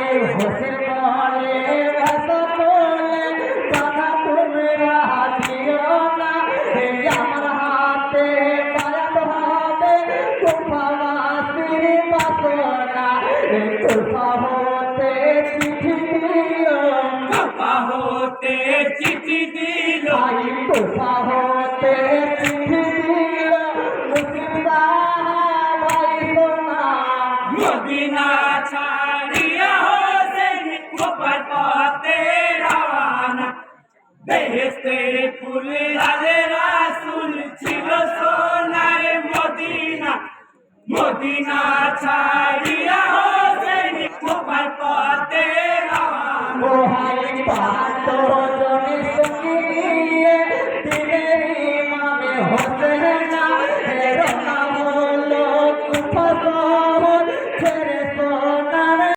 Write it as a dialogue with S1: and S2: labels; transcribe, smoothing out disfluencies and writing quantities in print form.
S1: ভাই হোসেন বলে ব্যস্ত বলে কথা তোমরা দিও না আমার হাতে বায়াত হবে কুফাবাসীর বাসনা কুফা হতে চিঠি দিও
S2: কুফা হতে চিঠি দিল
S1: ভাই কুফা হতে